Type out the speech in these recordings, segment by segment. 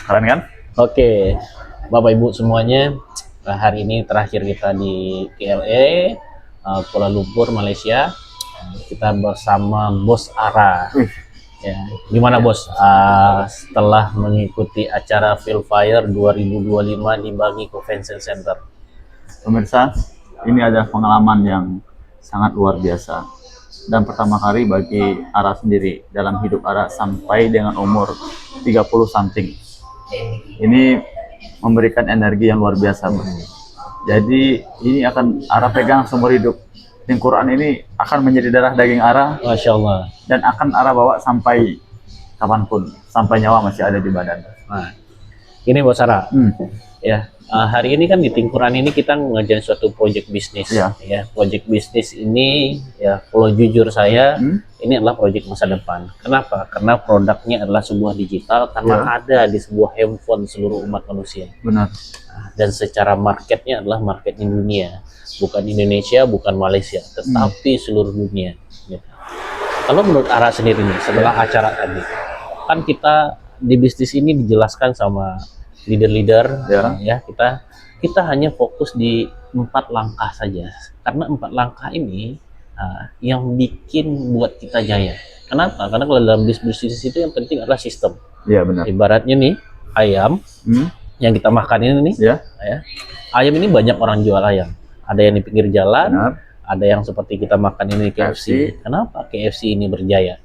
Keren kan? Oke, Bapak Ibu semuanya, hari ini terakhir kita di KLA, Kuala Lumpur, Malaysia. Kita bersama Bos Ara. Ya, gimana Bos? Setelah mengikuti acara Philfire 2025 di Bangi Convention Center. Pemirsa, ini adalah pengalaman yang sangat luar biasa. Dan pertama kali bagi Ara sendiri dalam hidup Ara sampai dengan umur 30 something. Ini memberikan energi yang luar biasa. Jadi ini akan Ara pegang seumur hidup. Quran ini akan menjadi darah daging Ara. Masya Allah. Dan akan Ara bawa sampai kapanpun, sampai nyawa masih ada di badan. Nah, ini Bos Ara. Ya, hari ini kan di Tingkuran ini kita ngerjain suatu project bisnis. Ya, project bisnis ini ya kalau jujur saya ini adalah project masa depan. Kenapa? Karena produknya adalah sebuah digital karena ada di sebuah handphone seluruh umat manusia. Benar. Dan secara marketnya adalah market di dunia, bukan Indonesia, bukan Malaysia, tetapi seluruh dunia. Ya. Kalau menurut Ara sendiri nih, setelah acara tadi, kan kita di bisnis ini dijelaskan sama leader-leader, ya kita hanya fokus di 4 langkah saja, karena 4 langkah ini yang bikin buat kita jaya. Kenapa? Karena kalau dalam bisnis itu yang penting adalah sistem. Iya benar. Ibaratnya nih ayam yang kita makan ini nih, ayam ini banyak orang jual ayam. Ada yang di pinggir jalan, ada yang seperti kita makan ini KFC. Kenapa KFC ini berjaya?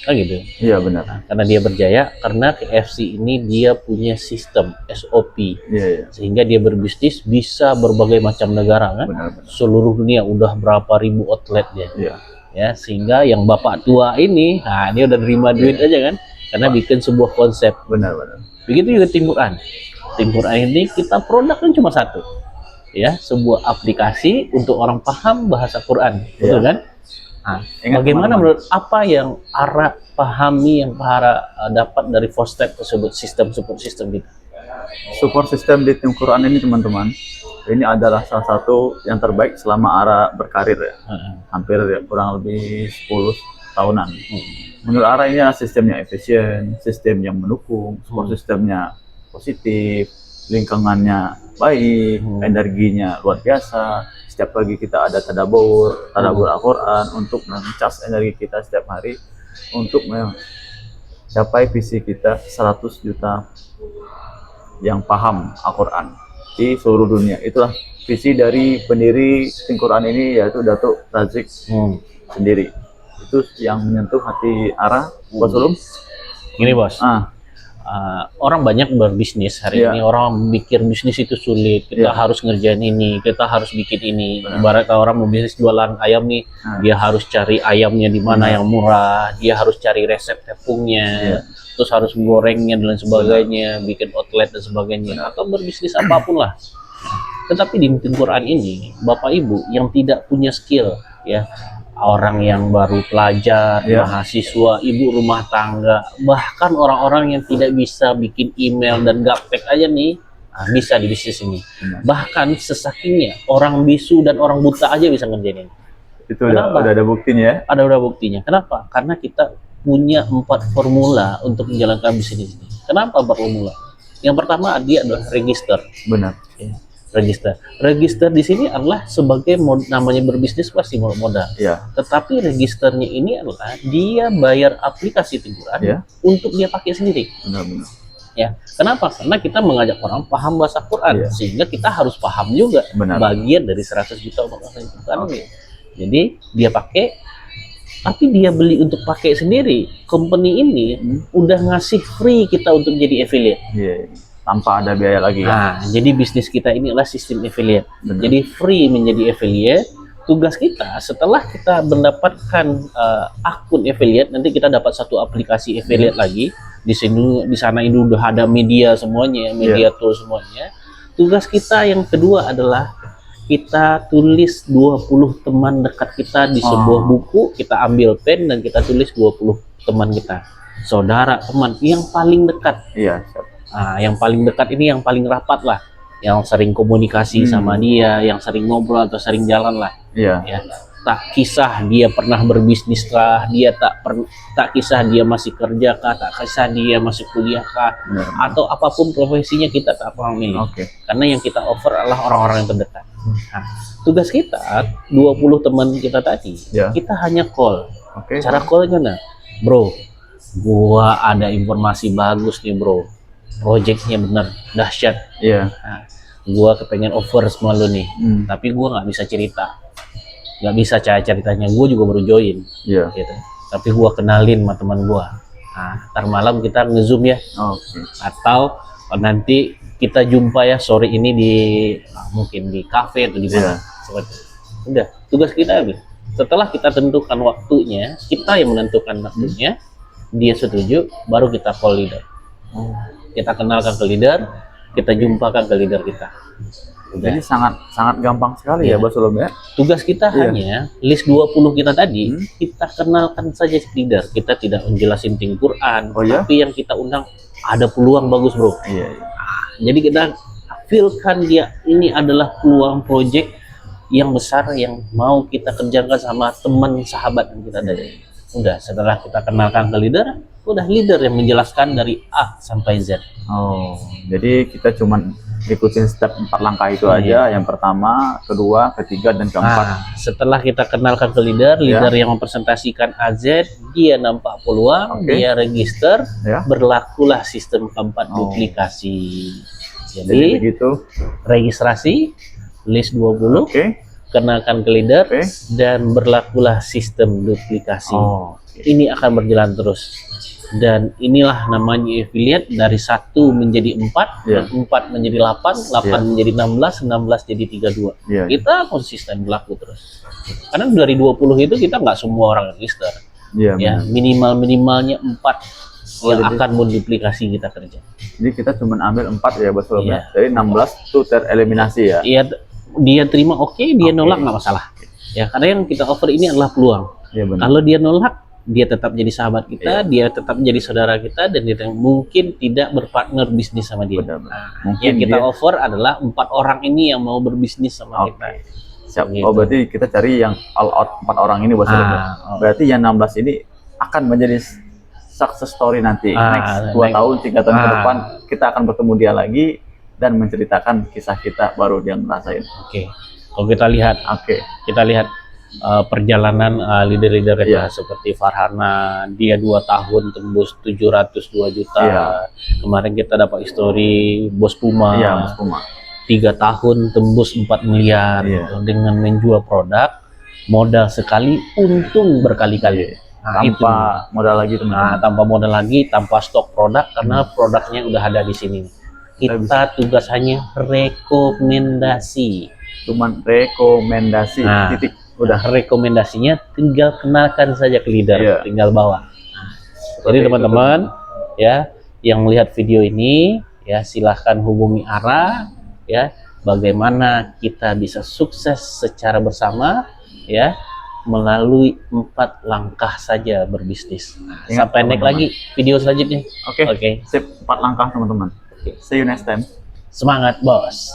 Kan gitu. Iya benar. Nah, karena dia berjaya karena KFC ini dia punya sistem SOP, sehingga dia berbisnis bisa berbagai macam negara kan. Benar. Seluruh dunia udah berapa ribu outlet dia. Ya, sehingga yang bapak tua ini, dia udah terima duit aja kan, karena bikin sebuah konsep. Benar. Begitu juga Tingkuran. Tingkuran ini kita produk kan cuma satu, ya, sebuah aplikasi untuk orang paham bahasa Quran, betul kan? Nah, bagaimana menurut apa yang Ara pahami, yang Ara dapat dari first step tersebut, support system kita? Support system di tim Quran ini teman-teman, ini adalah salah satu yang terbaik selama Ara berkarir ya. Hampir ya, kurang lebih 10 tahunan. Menurut Ara ini adalah sistemnya efisien, sistem yang mendukung, support sistemnya positif, lingkungannya baik, energinya luar biasa. Setiap pagi kita ada tadabbur Al-Quran untuk mencas energi kita setiap hari untuk mencapai visi kita 100 juta yang paham Al-Quran di seluruh dunia. Itulah visi dari pendiri Tim Quran ini, yaitu Datuk Razik sendiri. Itu yang menyentuh hati Ara, Bos Ulum. Gini Bos, orang banyak berbisnis hari ini, orang mikir bisnis itu sulit, kita harus ngerjain ini, kita harus bikin ini. Ibarat orang mau bisnis jualan ayam nih, dia harus cari ayamnya di mana yang murah, dia harus cari resep tepungnya, terus harus gorengnya dan sebagainya, bikin outlet dan sebagainya, atau berbisnis apapun lah. Tetapi di Tim Quran ini, Bapak Ibu yang tidak punya skill, ya, orang yang baru pelajar, mahasiswa, ibu rumah tangga, bahkan orang-orang yang tidak bisa bikin email dan gaptek aja nih, bisa di bisnis ini. Bahkan sesakingnya orang bisu dan orang buta aja bisa ngerjain ini. Itu udah ada buktinya ya? Udah buktinya. Kenapa? Karena kita punya 4 formula untuk menjalankan bisnis ini. Kenapa 4 formula? Yang pertama dia adalah register. Benar. Register di sini adalah sebagai namanya berbisnis pasti modal. Tetapi registernya ini adalah dia bayar aplikasi Tingkuran untuk dia pakai sendiri. Benar. Ya, kenapa? Karena kita mengajak orang paham bahasa Quran, sehingga kita harus paham juga bagian dari 100 juta umat Quran. Jadi dia pakai, tapi dia beli untuk pakai sendiri. Company ini udah ngasih free kita untuk jadi affiliate. Tanpa ada biaya lagi. Jadi bisnis kita ini adalah sistem affiliate. Jadi free menjadi affiliate. Tugas kita setelah kita mendapatkan akun affiliate, nanti kita dapat satu aplikasi affiliate lagi. Di sana ini udah ada media semuanya, media tool semuanya. Tugas kita yang kedua adalah kita tulis 20 teman dekat kita di sebuah buku, kita ambil pen dan kita tulis 20 teman kita. Saudara, teman yang paling dekat. Yang paling dekat ini yang paling rapat lah, yang sering komunikasi sama dia, yang sering ngobrol atau sering jalan lah. tak kisah dia pernah berbisnis kah, dia tak kisah dia masih kerja kah, tak kisah dia masih kuliah kah, atau apapun profesinya kita tak paham ini. Karena yang kita offer adalah orang-orang yang terdekat. Nah, tugas kita 20 teman kita tadi, kita hanya call. Cara call gimana? Bro, gua ada informasi bagus nih bro, projectnya bener dahsyat. Nah, gua kepengen offer semua lu nih, tapi gua nggak bisa cerita. Nggak bisa ceritanya, gue juga baru join, gitu. Tapi gue kenalin sama teman gue. Nah, ntar malam kita nge-zoom ya, atau nanti kita jumpa ya sore ini di mungkin di kafe atau di mana. Udah, tugas kita habis. Setelah kita tentukan waktunya, kita yang menentukan waktunya, dia setuju, baru kita call leader. Kita kenalkan ke leader, kita jumpakan ke leader kita. Jadi sangat gampang sekali ya Bos Ulum ya. Tugas kita hanya list 20 kita tadi, kita kenalkan saja leader. Kita tidak menjelasin tinggi Quran, tapi yang kita undang ada peluang bagus bro. Jadi kita feelkan dia ini adalah peluang project yang besar yang mau kita kerjakan sama teman sahabat yang kita tadi. Udah, setelah kita kenalkan ke leader, udah leader yang menjelaskan dari A sampai Z. Jadi kita cuman ikutin step 4 langkah itu aja, yang pertama, kedua, ketiga, dan keempat. Setelah kita kenalkan ke leader, leader yang mempresentasikan AZ, dia nampak peluang, dia register, berlakulah sistem keempat duplikasi. Jadi begitu, registrasi, list 20, kenalkan ke leader, dan berlakulah sistem duplikasi. Ini akan berjalan terus. Dan inilah namanya affiliate, dari 1 menjadi 4, 4 menjadi 8, 8 menjadi 16, 16 jadi 32. Kita konsisten berlaku terus. Karena dari 20 itu kita nggak semua orang register. Minimalnya 4 yang akan menduplikasi kita kerja. Jadi kita cuma ambil 4 ya Bos Ulum. Jadi 16 itu tereliminasi ya. Dia terima dia nolak nggak masalah. Karena yang kita offer ini adalah peluang. Kalau dia nolak, dia tetap jadi sahabat kita, dia tetap menjadi saudara kita, dan dia mungkin tidak berpartner bisnis sama dia. Yang kita offer adalah 4 orang ini yang mau berbisnis sama kita. Siap. Berarti kita cari yang all out 4 orang ini Bos Ulum. Berarti yang 16 ini akan menjadi success story nanti. Next 2 tahun, 3 tahun ke depan kita akan bertemu dia lagi dan menceritakan kisah kita baru dia ngerasain. Kalau kita lihat, perjalanan leader-leader kita seperti Farhana, dia 2 tahun tembus 702 juta. Kemarin kita dapat histori Bos Puma, 3 tahun tembus 4 miliar dengan menjual produk, modal sekali untung berkali-kali. Tanpa modal lagi teman-teman. Tanpa modal lagi, tanpa stok produk, karena produknya udah ada di sini. Kita tugas hanya rekomendasi. Cuman rekomendasi, titik. Udah, rekomendasinya tinggal kenalkan saja ke leader, tinggal bawa. Jadi teman-teman yang melihat video ini silahkan hubungi Ara bagaimana kita bisa sukses secara bersama melalui 4 langkah saja berbisnis. Sampai naik lagi video selanjutnya. Sip, 4 langkah teman-teman. See you next time. Semangat bos.